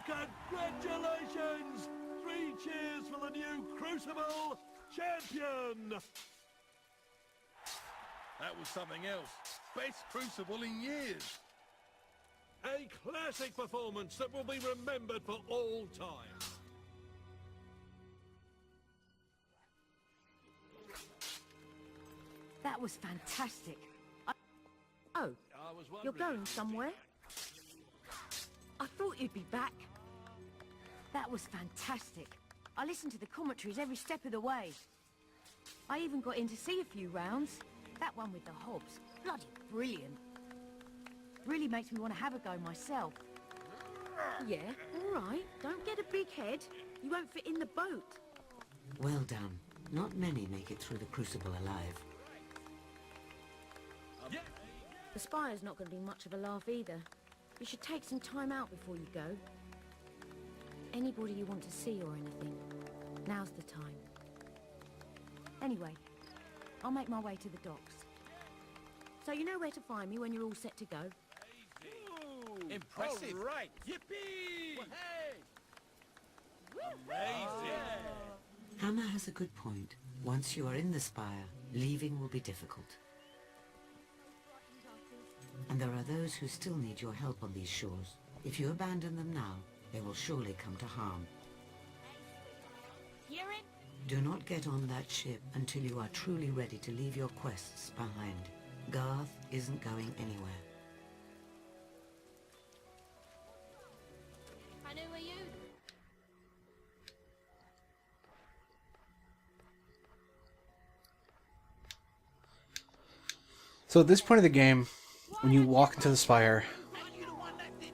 Well, congratulations! 3 cheers for the new Crucible champion! That was something else. Best Crucible in years. A classic performance that will be remembered for all time. That was fantastic. Oh, you're going somewhere? I thought you'd be back. That was fantastic. I listened to the commentaries every step of the way. I even got in to see a few rounds. That one with the Hobbs, bloody brilliant. Really makes me want to have a go myself. Yeah, all right. Don't get a big head. You won't fit in the boat. Well done. Not many make it through the Crucible alive. The Spire's not going to be much of a laugh either. You should take some time out before you go. Anybody you want to see or anything, now's the time. Anyway, I'll make my way to the docks. So you know where to find me when you're all set to go? Ooh, impressive. All right. Yippee! Well, hey! Amazing! Hammer has a good point. Once you are in the Spire, leaving will be difficult. And there are those who still need your help on these shores. If you abandon them now, they will surely come to harm. Hear it? Do not get on that ship until you are truly ready to leave your quests behind. Garth isn't going anywhere. And who are you? So at this point of the game, when you walk into the Spire,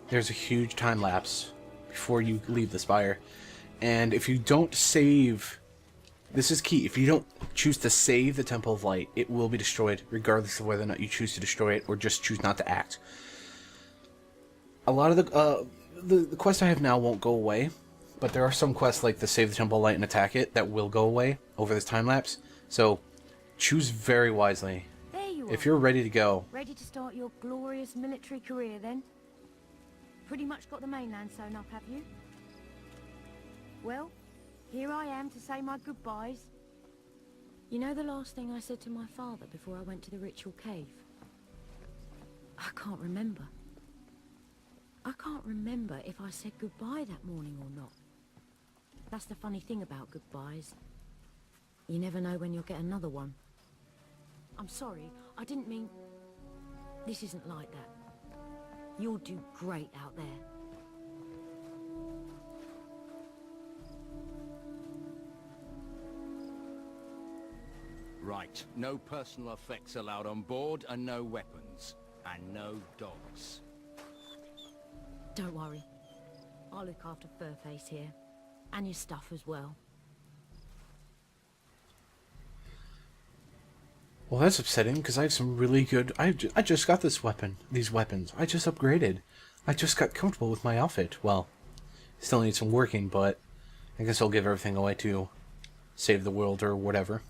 there's a huge time lapse before you leave the Spire. And if you don't save, this is key, if you don't choose to save the Temple of Light, it will be destroyed, regardless of whether or not you choose to destroy it or just choose not to act. A lot of the quests I have now won't go away, but there are some quests like the Save the Temple of Light and Attack It that will go away over this time lapse. So choose very wisely. If you're ready to go. Ready to start your glorious military career, then? Pretty much got the mainland sewn up, have you? Well, here I am to say my goodbyes. You know the last thing I said to my father before I went to the ritual cave? I can't remember. I can't remember if I said goodbye that morning or not. That's the funny thing about goodbyes. You never know when you'll get another one. I'm sorry, I didn't mean... This isn't like that. You'll do great out there. Right, no personal effects allowed on board, and no weapons. And no dogs. Don't worry. I'll look after Furface here. And your stuff as well. Well, that's upsetting, because I have some really good... I just got this weapon. These weapons. I just upgraded. I just got comfortable with my outfit. Well, still need some working, but I guess I'll give everything away to save the world or whatever.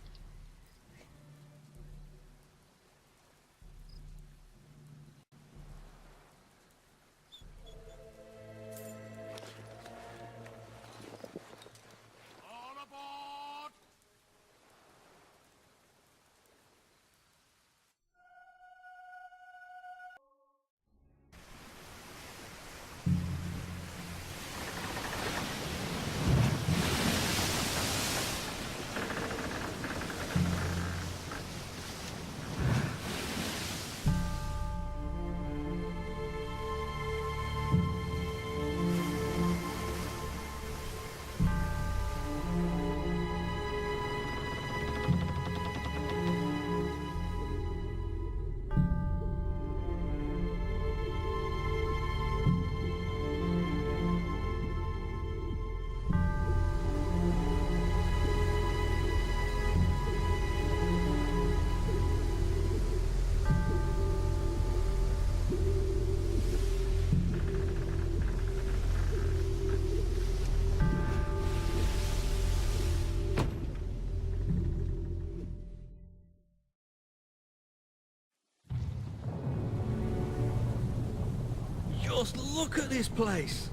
Just look at this place!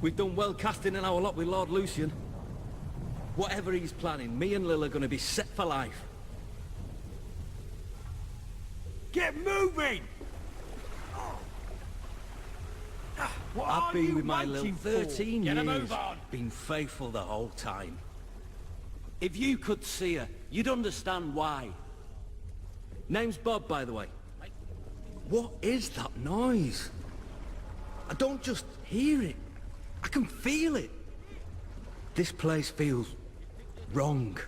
We've done well casting in our lot with Lord Lucian. Whatever he's planning, me and Lil are gonna be set for life. Get moving! What I've are been you with my Lil waiting 13 for? Get a years. move on! Been faithful the whole time. If you could see her, you'd understand why. Name's Bob, by the way. What is that noise? I don't just hear it. I can feel it. This place feels wrong.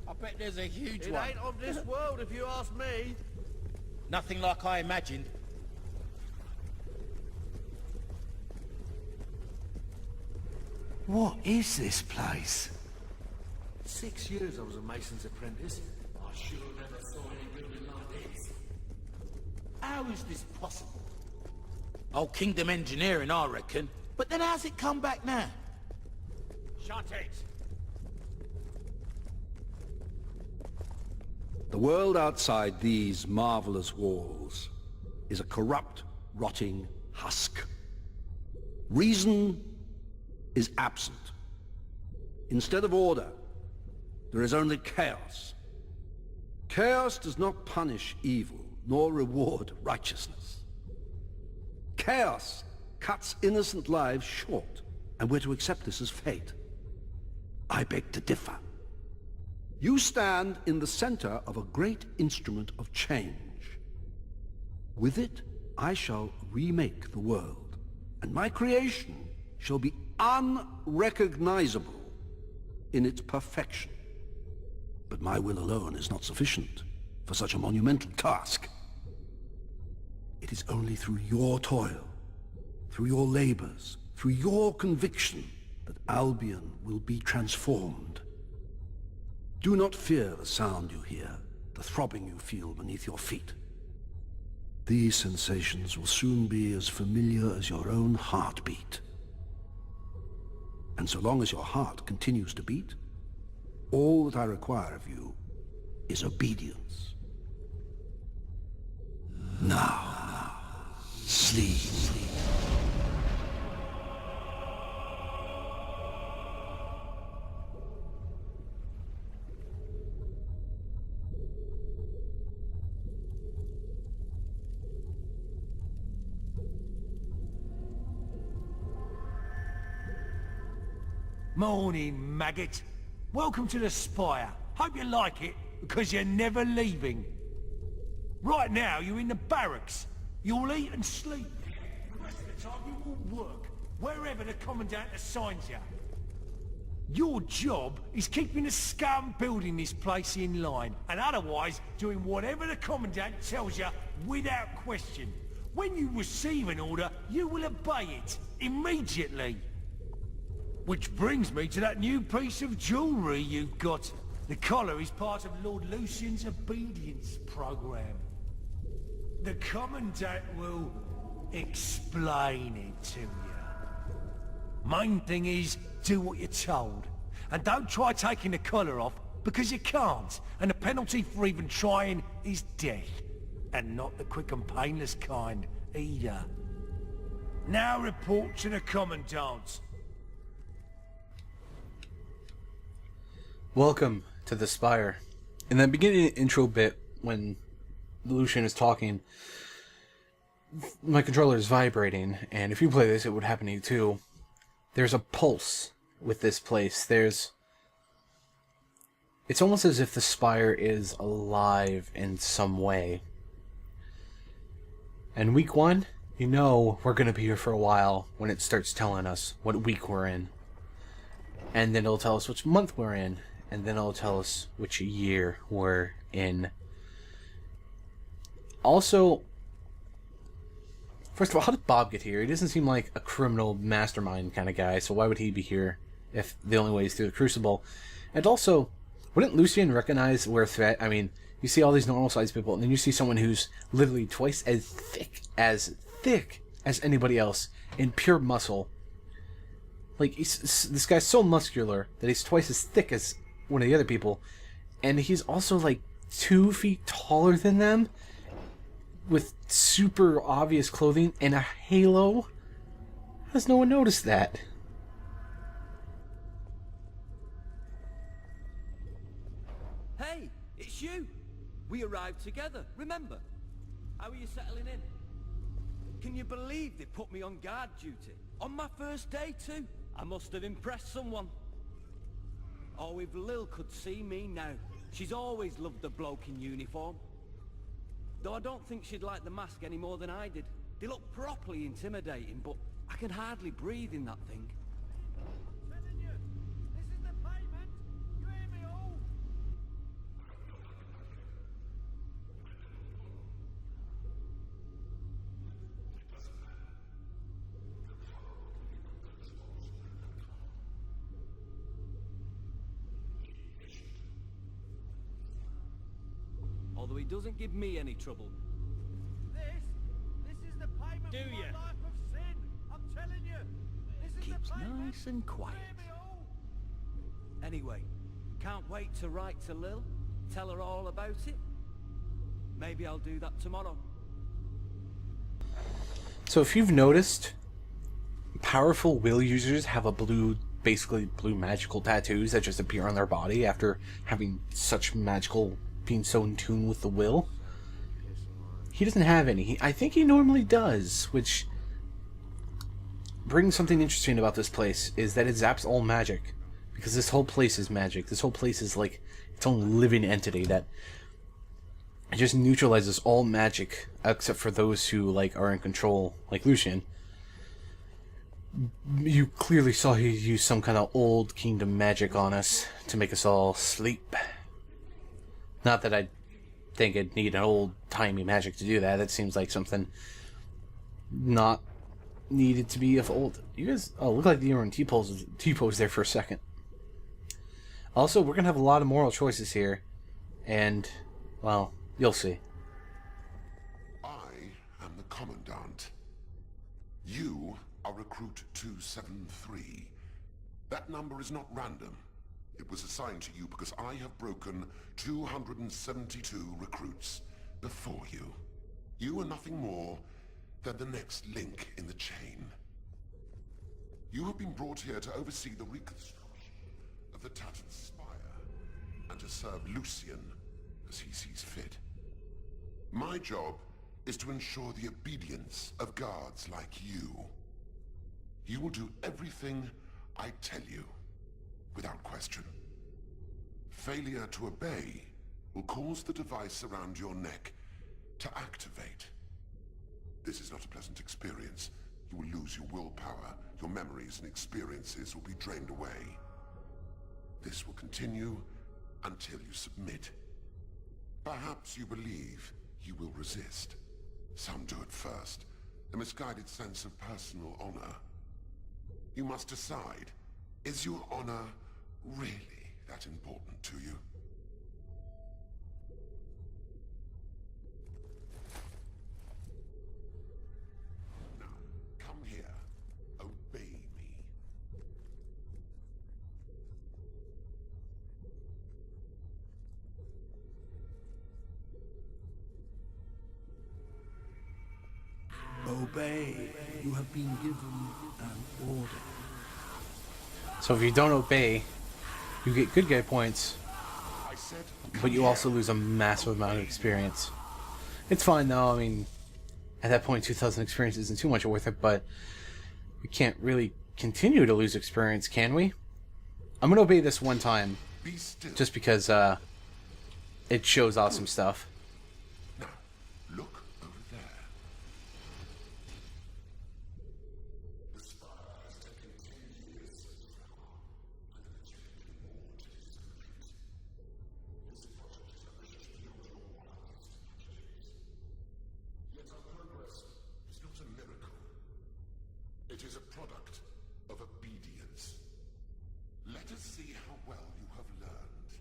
I bet there's a huge It one. ain't of this world, if you ask me. Nothing like I imagined. What is this place? 6 years I was a mason's apprentice. I sure never saw any building like this. How is this possible? Old Kingdom engineering, I reckon. But then how's it come back now? Shut it! The world outside these marvelous walls is a corrupt, rotting husk. Reason is absent. Instead of order, there is only chaos. Chaos does not punish evil, nor reward righteousness. Chaos cuts innocent lives short, and we're to accept this as fate. I beg to differ. You stand in the center of a great instrument of change. With it, I shall remake the world, and my creation shall be unrecognizable in its perfection. But my will alone is not sufficient for such a monumental task. It is only through your toil, through your labors, through your conviction, that Albion will be transformed. Do not fear the sound you hear, the throbbing you feel beneath your feet. These sensations will soon be as familiar as your own heartbeat. And so long as your heart continues to beat, all that I require of you is obedience. Now, sleep. Morning, maggot. Welcome to the Spire. Hope you like it, because you're never leaving. Right now, you're in the barracks. You'll eat and sleep. The rest of the time, you will work, wherever the Commandant assigns you. Your job is keeping the scum building this place in line, and otherwise doing whatever the Commandant tells you without question. When you receive an order, you will obey it immediately. Which brings me to that new piece of jewellery you've got. The collar is part of Lord Lucian's obedience program. The Commandant will explain it to you. Main thing is, do what you're told. And don't try taking the collar off, because you can't. And the penalty for even trying is death. And not the quick and painless kind, either. Now report to the Commandant. Welcome to the Spire. In the beginning intro bit, when Lucian is talking, my controller is vibrating, and if you play this, it would happen to you too. There's a pulse with this place. It's almost as if the Spire is alive in some way. And week 1, you know we're going to be here for a while when it starts telling us what week we're in. And then it'll tell us which month we're in. And then it'll tell us which year we're in. Also, first of all, how did Bob get here? He doesn't seem like a criminal mastermind kind of guy, so why would he be here if the only way is through the Crucible? And also, wouldn't Lucian recognize we're a threat? I mean, you see all these normal-sized people, and then you see someone who's literally twice as thick as anybody else in pure muscle. Like, this guy's so muscular that he's twice as thick as one of the other people, and he's also like 2 feet taller than them, with super obvious clothing and a halo. How has no one noticed that? Hey, it's you! We arrived together, remember? How are you settling in? Can you believe they put me on guard duty? On my first day too? I must have impressed someone. Oh, if Lil could see me now. She's always loved the bloke in uniform. Though I don't think she'd like the mask any more than I did. They look properly intimidating, but I can hardly breathe in that thing. Telling you, this is the payment. You hear me all? Although he doesn't give me any trouble. This is the payment Do for ya? my life of sin. I'm telling you. This is Keeps the payment. nice and quiet. You hear me all? Anyway, can't wait to write to Lil, tell her all about it. Maybe I'll do that tomorrow. So if you've noticed, powerful will users have a basically blue magical tattoos that just appear on their body after having such magical, being so in tune with the will. He doesn't have any. I think he normally does, which brings something interesting about this place, is that it zaps all magic. Because this whole place is magic. This whole place is like its own living entity that it just neutralizes all magic except for those who like are in control, like Lucian. You clearly saw he used some kind of old kingdom magic on us to make us all sleep. Not that I think it'd need an old-timey magic to do that. That seems like something not needed to be of old. You guys, oh, look like you were in T-pose there for a second. Also, we're gonna have a lot of moral choices here, and, well, you'll see. I am the Commandant. You are Recruit 273. That number is not random. It was assigned to you because I have broken 272 recruits before you. You are nothing more than the next link in the chain. You have been brought here to oversee the reconstruction of the tattered Spire, and to serve Lucian as he sees fit. My job is to ensure the obedience of guards like you. You will do everything I tell you, without question. Failure to obey will cause the device around your neck to activate. This is not a pleasant experience. You will lose your willpower, your memories and experiences will be drained away. This will continue until you submit. Perhaps you believe you will resist. Some do at first, a misguided sense of personal honor. You must decide, is your honor really that important to you? Now, come here. Obey me. Obey. You have been given an order. So if you don't obey, you get good guy points, but you also lose a massive amount of experience. It's fine though, I mean, at that point 2,000 experience isn't too much worth it, but we can't really continue to lose experience, can we? I'm gonna obey this one time, just because it shows awesome stuff. Now, look over there. The Spire has taken 10 years. This project is ambitious beyond your wildest imaginations. Yet our progress is not a miracle. It is a product of obedience. Let us see how well you have learned.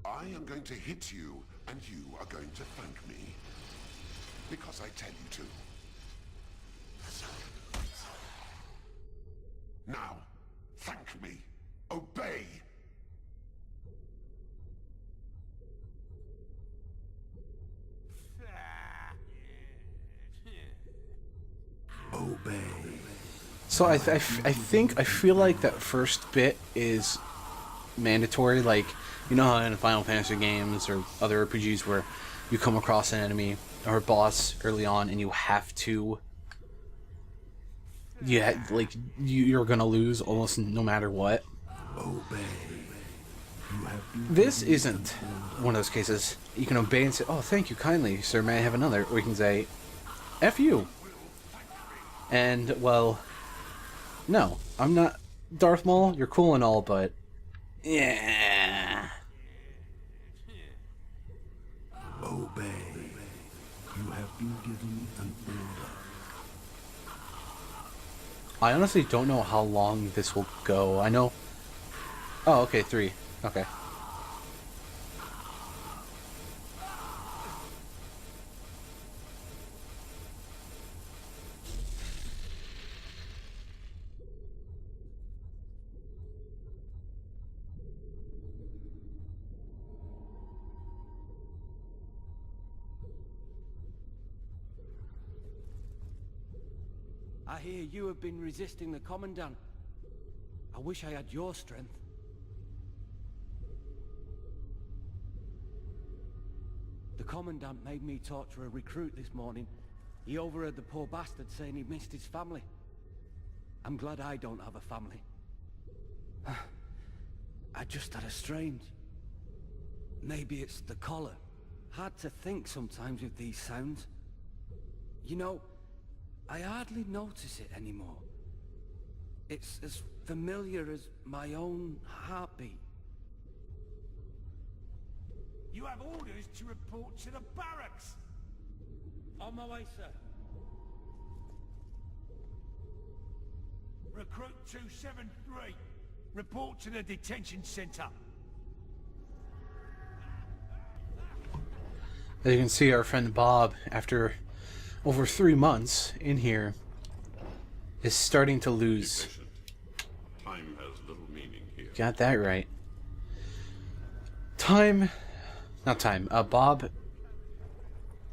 I am going to hit you, and you are going to thank me. Because I tell you to. Now, thank me. Obey! Obey. So I feel like that first bit is mandatory. Like, you know how in Final Fantasy games or other RPGs where you come across an enemy or a boss early on and you have to, you're gonna lose almost no matter what. This isn't one of those cases. You can obey and say, "Oh, thank you kindly, sir. May I have another?" Or you can say, "F you." And well, no, I'm not Darth Maul. You're cool and all, but yeah. Obey. You have been given an order. I honestly don't know how long this will go. I know. Oh, okay, 3. Okay. I hear you have been resisting the Commandant. I wish I had your strength. The Commandant made me talk to a recruit this morning. He overheard the poor bastard saying he missed his family. I'm glad I don't have a family. I just had a strange... Maybe it's the collar. Hard to think sometimes with these sounds. You know, I hardly notice it anymore. It's as familiar as my own heartbeat. You have orders to report to the barracks. On my way, sir. Recruit 273. Report to the detention center. As you can see, our friend Bob, after over 3 months in here, is starting to lose. Time has little meaning here. Got that right. Bob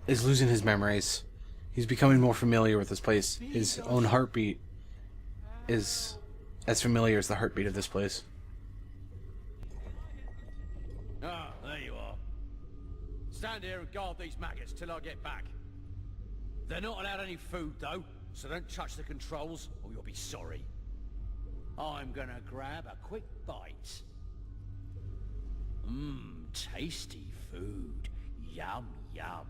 is losing his memories. He's becoming more familiar with this place. His own heartbeat is as familiar as the heartbeat of this place. Ah, there you are. Stand here and guard these maggots till I get back. They're not allowed any food, though, so don't touch the controls or you'll be sorry. I'm gonna grab a quick bite. Mmm, tasty food. Yum, yum.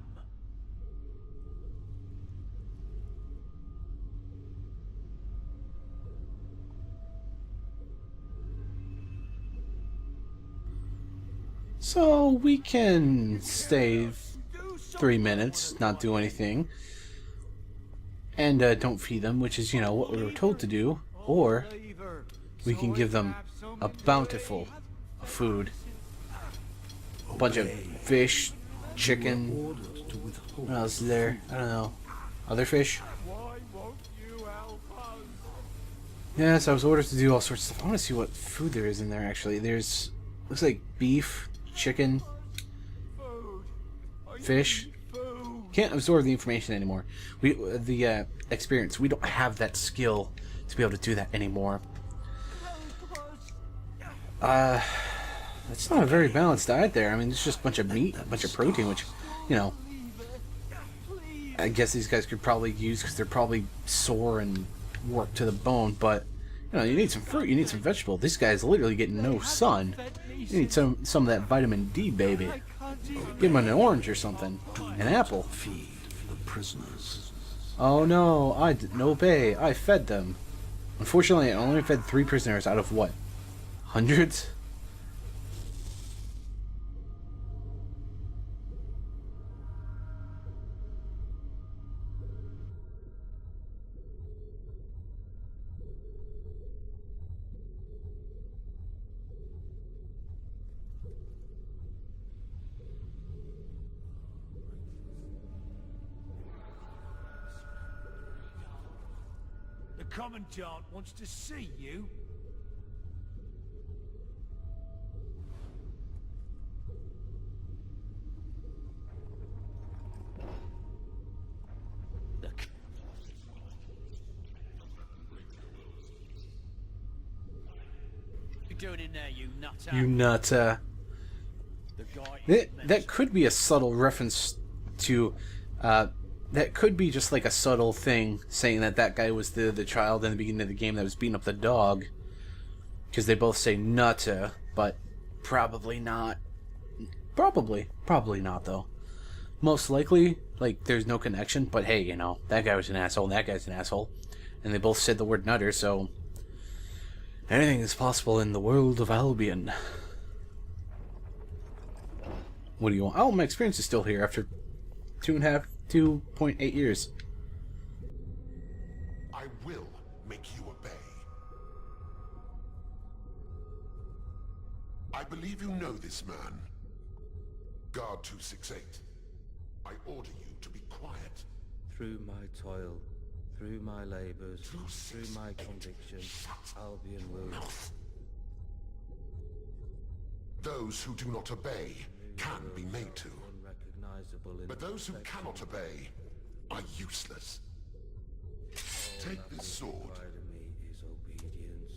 So we can stay 3 minutes, not do anything, and don't feed them, which is, you know, what we were told to do, or we can give them a bountiful food. A bunch of fish, chicken, what else is there? I don't know. Other fish? Yes, I was ordered to do all sorts of stuff. I want to see what food there is in there, actually. There's, looks like beef, chicken, fish. Can't absorb the information anymore. The experience. We don't have that skill to be able to do that anymore. It's not a very balanced diet there. I mean, it's just a bunch of meat, a bunch of protein, which, you know, I guess these guys could probably use because they're probably sore and worked to the bone. But, you know, you need some fruit, you need some vegetable. This guy's literally getting no sun. You need some of that vitamin D, baby. Give him an orange or something. An apple. Feed the prisoners. Oh no, I didn't obey. I fed them. Unfortunately, I only fed 3 prisoners out of what? Hundreds? The Commandant wants to see you. doing in there, you nutter? You nut. The guy That could be a subtle reference to, that could be just like a subtle thing saying that that guy was the child in the beginning of the game that was beating up the dog. Because they both say nutter, but probably not. Probably not, though. Most likely, like, there's no connection, but hey, you know, that guy was an asshole and that guy's an asshole. And they both said the word nutter, so anything is possible in the world of Albion. What do you want? Oh, my experience is still here after 2.8 years. I will make you obey. I believe you know this man. Guard 268. I order you to be quiet. Through my toil, through my labours, through my conviction, Albion will... Those who do not obey can be made to. Unrecognizable in But those who cannot obey are useless. Take this sword. required of me is obedience.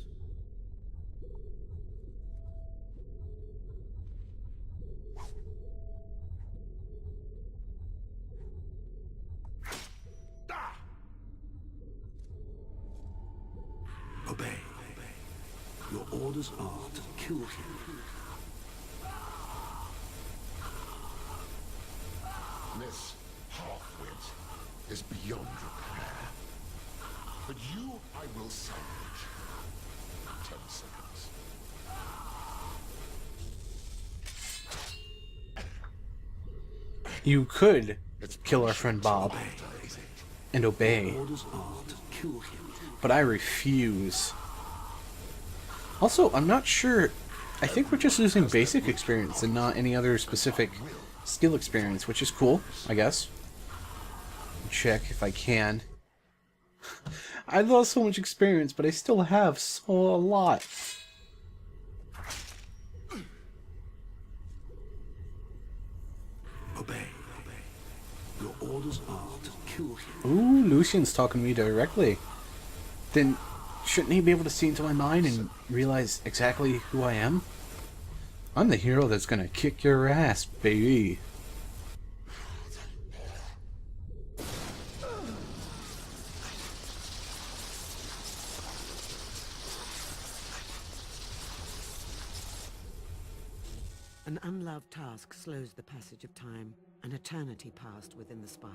Ah! Obey. Your orders are to kill him. This half-wit is beyond repair. But you I will salvage. 10 seconds. You could kill our friend Bob and obey, Orders are to kill him. but I refuse. Also, I'm not sure. I think we're just losing basic experience and not any other specific skill experience, which is cool, I guess. Check if I can. I lost so much experience, but I still have a lot. Obey. Your orders are to kill him. Ooh, Lucian's talking to me directly. Then shouldn't he be able to see into my mind and realize exactly who I am? I'm the hero that's gonna kick your ass, baby. An unloved task slows the passage of time. An eternity passed within the Spire.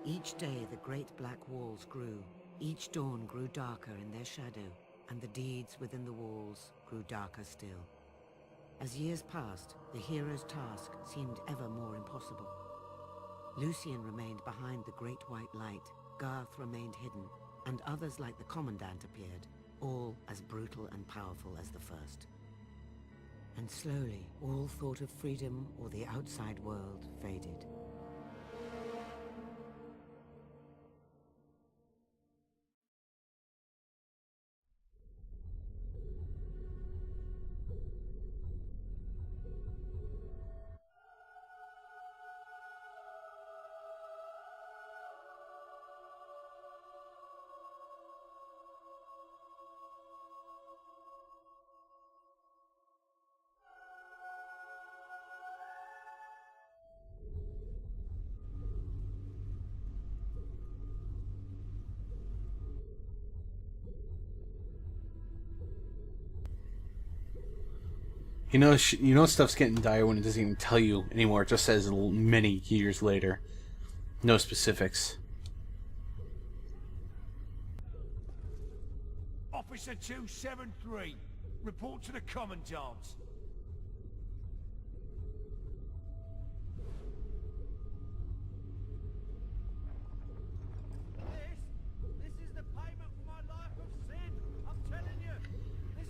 Each day the great black walls grew. Each dawn grew darker in their shadow, and the deeds within the walls grew darker still. As years passed, the hero's task seemed ever more impossible. Lucian remained behind the great white light, Garth remained hidden, and others like the Commandant appeared, all as brutal and powerful as the first. And slowly, all thought of freedom or the outside world faded. You know stuff's getting dire when it doesn't even tell you anymore. It just says many years later. No specifics. Officer 273, report to the Commandant. This is the payment for my life of sin. I'm telling you.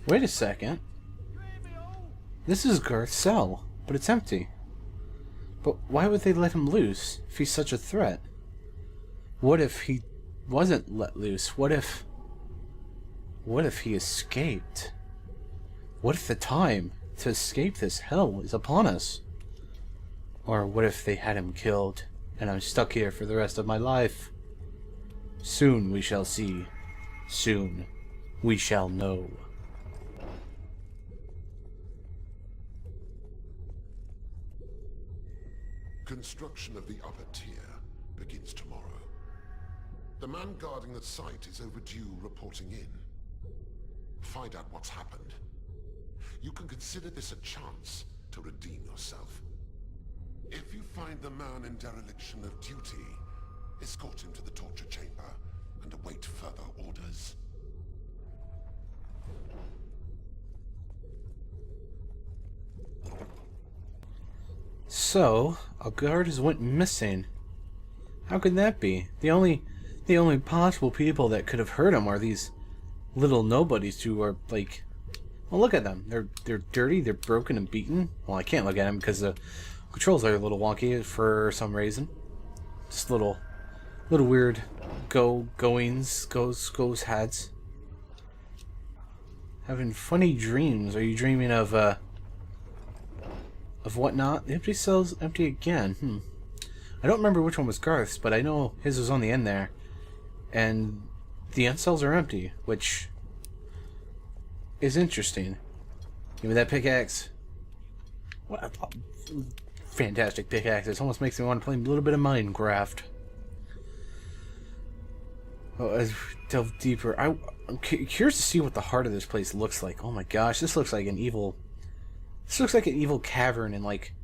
Wait a second. This is Garth's cell, but it's empty. But why would they let him loose if he's such a threat? What if he wasn't let loose? What if he escaped? What if the time to escape this hell is upon us? Or what if they had him killed and I'm stuck here for the rest of my life? Soon we shall see. Soon we shall know. construction of the upper tier begins tomorrow. The man guarding the site is overdue reporting in. Find out what's happened. You can consider this a chance to redeem yourself. If you find the man in dereliction of duty, escort him to the torture chamber and await further orders. So, a guard has went missing. How could that be? The only possible people that could have hurt him are these little nobodies who are like, well, look at them. They're dirty, they're broken and beaten. Well, I can't look at them because the controls are a little wonky for some reason. Just little weird goes heads. Having funny dreams. Are you dreaming of whatnot? The empty cell's empty again. I don't remember which one was Garth's, but I know his was on the end there. And the end cells are empty, which is interesting. Give me that pickaxe. What a fantastic pickaxe. It almost makes me want to play a little bit of Minecraft. Oh, as we delve deeper, I'm curious to see what the heart of this place looks like. Oh my gosh, this looks like an evil... This looks like an evil cavern in, like,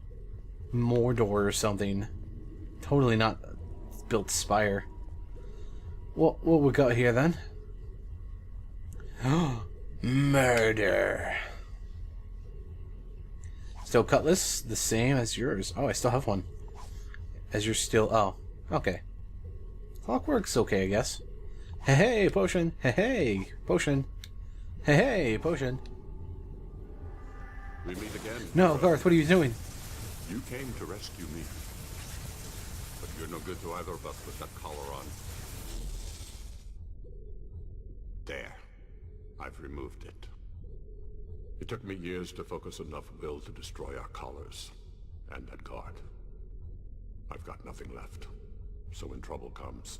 Mordor or something. Totally not built Spire. What we got here, then? Murder. Still cutlass? The same as yours. Oh, I still have one. As you're still... Oh, okay. Clockwork's okay, I guess. Hey, hey, potion. Hey, hey, potion. Hey, hey, potion. We meet again. No, Garth, what are you doing? You came to rescue me. But you're no good to either of us with that collar on. There. I've removed it. It took me years to focus enough will to destroy our collars. And that guard. I've got nothing left. So when trouble comes,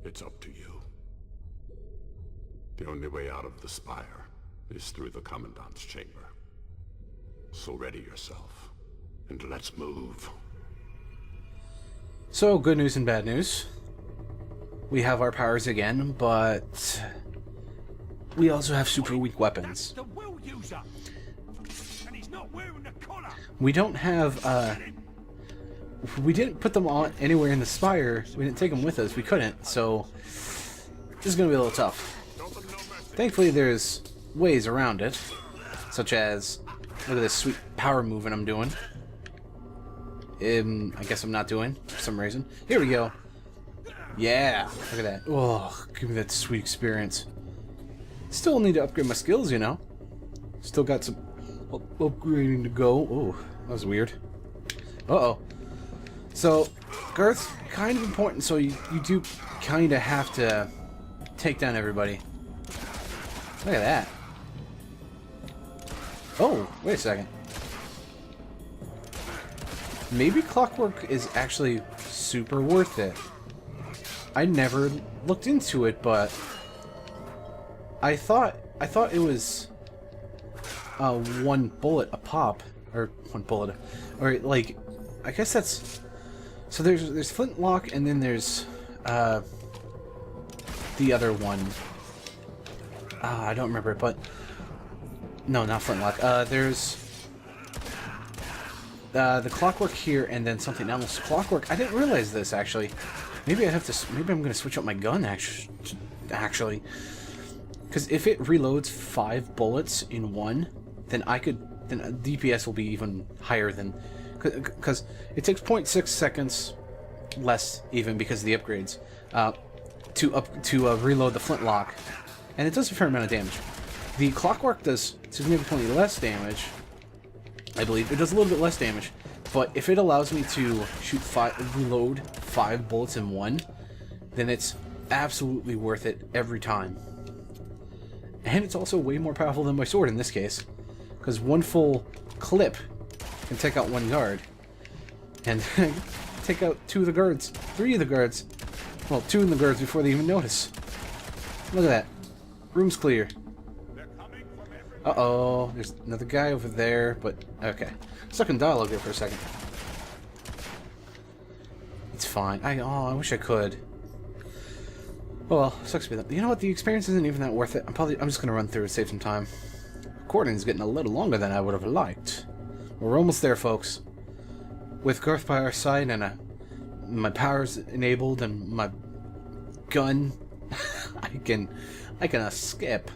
it's up to you. The only way out of the Spire is through the Commandant's chamber. So ready yourself, and let's move. So, good news and bad news. We have our powers again, but we also have super weak weapons. The will user. And he's not wearing the collar. We don't have, we didn't put them on anywhere in the Spire. We didn't take them with us. We couldn't, so this is going to be a little tough. Thankfully, there's ways around it, such as, look at this sweet power movement I'm doing. I guess I'm not doing, for some reason. Here we go. Yeah, look at that. Oh, give me that sweet experience. Still need to upgrade my skills, you know. Still got some upgrading to go. Oh, that was weird. Uh-oh. So, Garth's kind of important, so you do kind of have to take down everybody. Look at that. Oh, wait a second. Maybe Clockwork is actually super worth it. I never looked into it, but I thought it was one bullet a pop, or one bullet, or like, I guess that's. So there's Flintlock, and then there's the other one. I don't remember it, but no, not Flintlock. There's the Clockwork here, and then something else. Clockwork. I didn't realize this actually. Maybe I have to. Maybe I'm gonna switch up my gun actually, because if it reloads 5 bullets in one, then then DPS will be even higher than, because it takes 0.6 seconds less even because of the upgrades to reload the Flintlock, and it does a fair amount of damage. The Clockwork does significantly less damage. I believe it does a little bit less damage, but if it allows me to reload 5 bullets in one, then it's absolutely worth it every time. And it's also way more powerful than my sword in this case, because one full clip can take out one guard, and take out 2 of the guards, 3 of the guards. Well, 2 of the guards before they even notice. Look at that. Room's clear. Uh-oh, there's another guy over there, but okay. Stuck in dialogue there for a second. It's fine. I wish I could. Oh well, sucks to be that. You know what? The experience isn't even that worth it. I'm just gonna run through and save some time. Recording's getting a little longer than I would have liked. We're almost there, folks. With Garth by our side and my powers enabled and my gun, I can skip.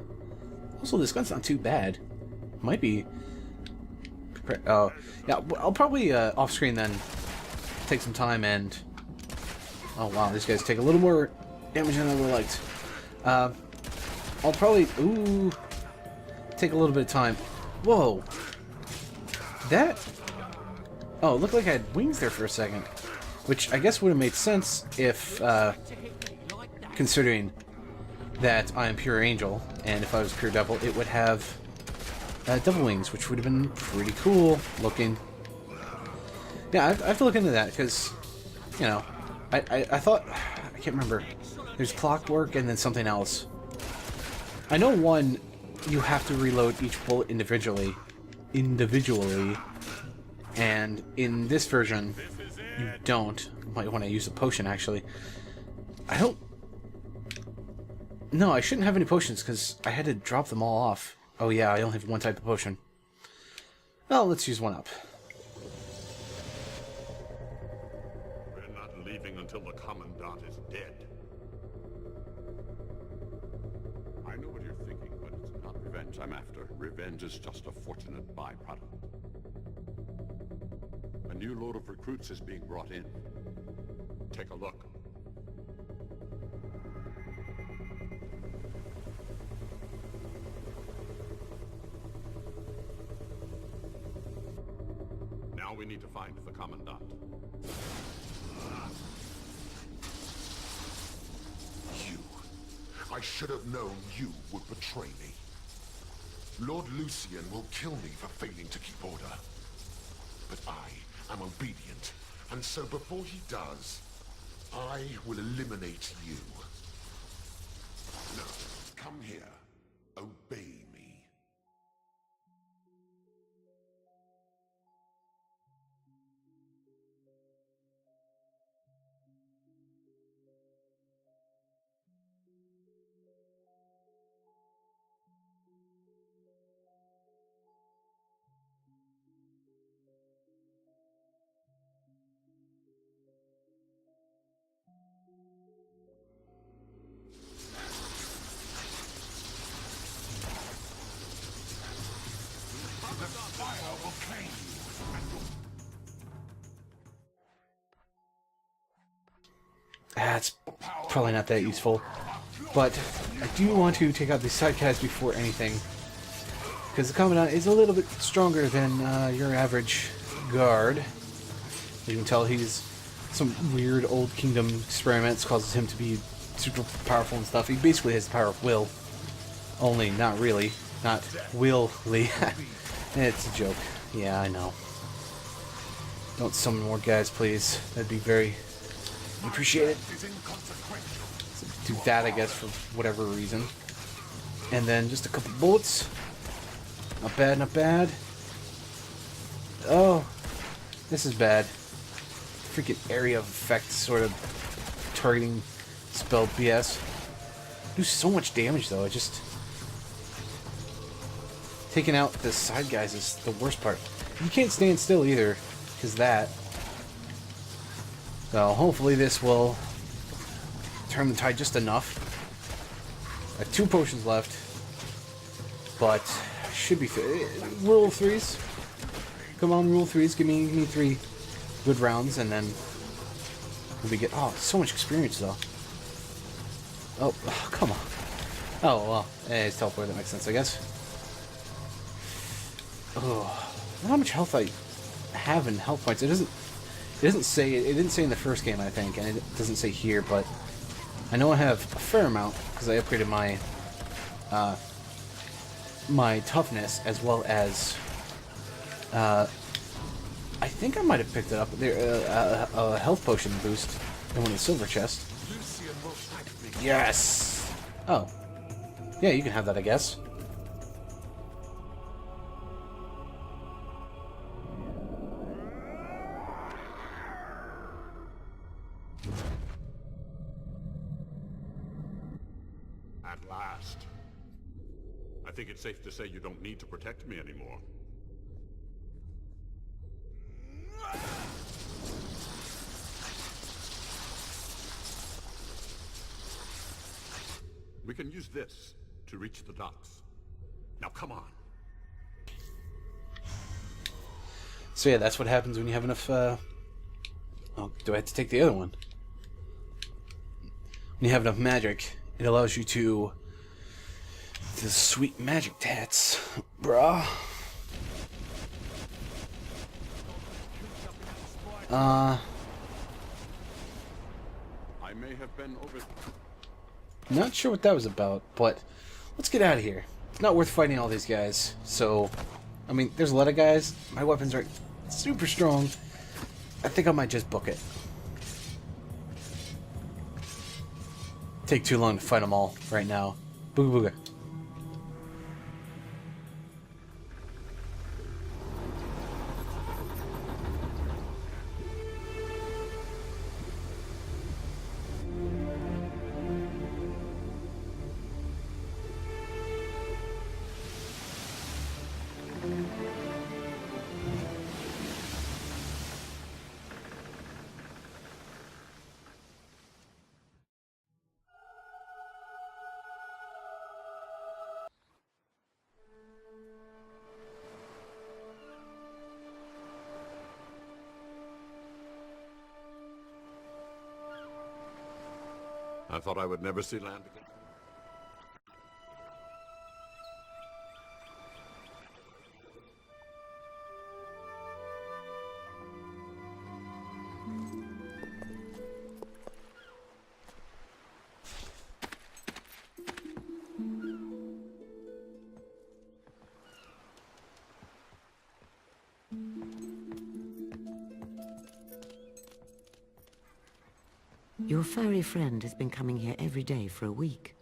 Also, this gun's not too bad. Might be. Oh, yeah. I'll probably off screen then take some time and. Oh wow, these guys take a little more damage than I would have liked. I'll probably take a little bit of time. Whoa, that. Oh, it looked like I had wings there for a second, which I guess would have made sense if, considering that I am pure angel, and if I was pure devil, it would have double wings, which would have been pretty cool looking. Yeah, I have to look into that because, you know, I thought, I can't remember. There's clockwork and then something else. I know one, you have to reload each bullet individually, and in this version, you don't. You might want to use a potion, actually. No, I shouldn't have any potions, because I had to drop them all off. Oh yeah, I only have one type of potion. Well, let's use one up. We're not leaving until the Commandant is dead. I know what you're thinking, but it's not revenge I'm after. Revenge is just a fortunate byproduct. A new load of recruits is being brought in. Take a look. Now we need to find the Commandant. You. I should have known you would betray me. Lord Lucian will kill me for failing to keep order. But I am obedient, and so before he does, I will eliminate you. Now, come here. Obey me. That's probably not that useful. But I do want to take out these side guys before anything. Because the Commandant is a little bit stronger than your average guard. You can tell he's some weird old kingdom experiments causes him to be super powerful and stuff. He basically has the power of will. Only not really. Not will-ly. It's a joke. Yeah, I know. Don't summon more guys, please. That'd be very appreciated. So do that, I guess, for whatever reason. And then just a couple bullets. Not bad, not bad. Oh, this is bad. Freaking area of effect sort of targeting spell BS. Do so much damage though. It just taking out the side guys is the worst part. You can't stand still either, because that. So hopefully this will turn the tide just enough. I have 2 potions left, but should be rule of 3s. Come on, rule 3s. Give me 3 good rounds, and then we get so much experience though. Oh, come on. Oh well, it's teleport. That makes sense, I guess. Oh, I don't know how much health I have in health points. It didn't say in the first game, I think, and it doesn't say here, but I know I have a fair amount because I upgraded my my toughness as well as I think I might have picked it up there a health potion boost in one of the silver chests. Yes. Oh, yeah, you can have that, I guess. At last. I think it's safe to say you don't need to protect me anymore. We can use this to reach the docks. Now come on. So yeah, that's what happens when you have enough, oh, do I have to take the other one? When you have enough magic, it allows you to do the sweet magic tats, bruh. I may have been over... Not sure what that was about, but let's get out of here. It's not worth fighting all these guys. So, I mean, there's a lot of guys. My weapons are super strong. I think I might just book it. Take too long to fight them all right now. Booga booga. I thought I would never see land again. Your furry friend has been coming here every day for a week.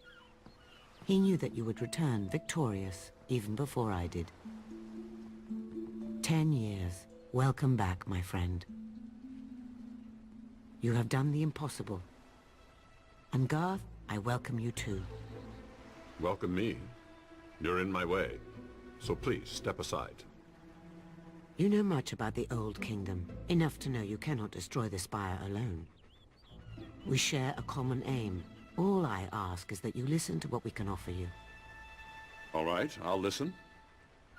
He knew that you would return victorious, even before I did. 10 years. Welcome back, my friend. You have done the impossible. And Garth, I welcome you too. Welcome me. You're in my way. So please, step aside. You know much about the Old Kingdom, enough to know you cannot destroy the Spire alone. We share a common aim. All I ask is that you listen to what we can offer you. All right, I'll listen.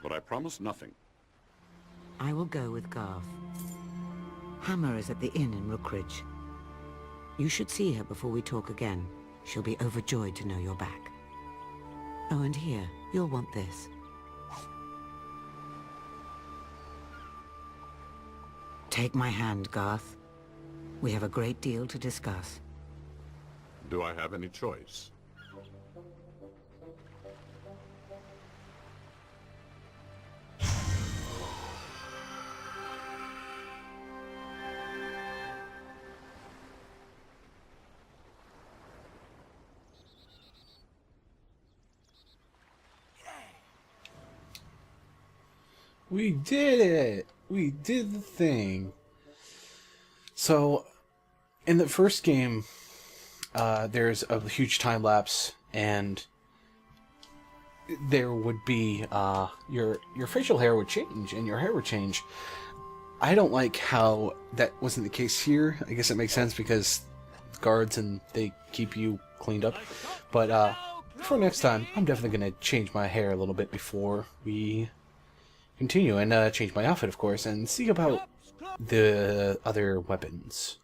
But I promise nothing. I will go with Garth. Hammer is at the inn in Rookridge. You should see her before we talk again. She'll be overjoyed to know you're back. Oh, and here, you'll want this. Take my hand, Garth. We have a great deal to discuss. Do I have any choice? We did it! We did the thing. So, in the first game, there's a huge time lapse, and there would be your facial hair would change, and your hair would change. I don't like how that wasn't the case here. I guess it makes sense because guards and they keep you cleaned up. But for next time, I'm definitely going to change my hair a little bit before we continue, and change my outfit, of course, and see about the other weapons.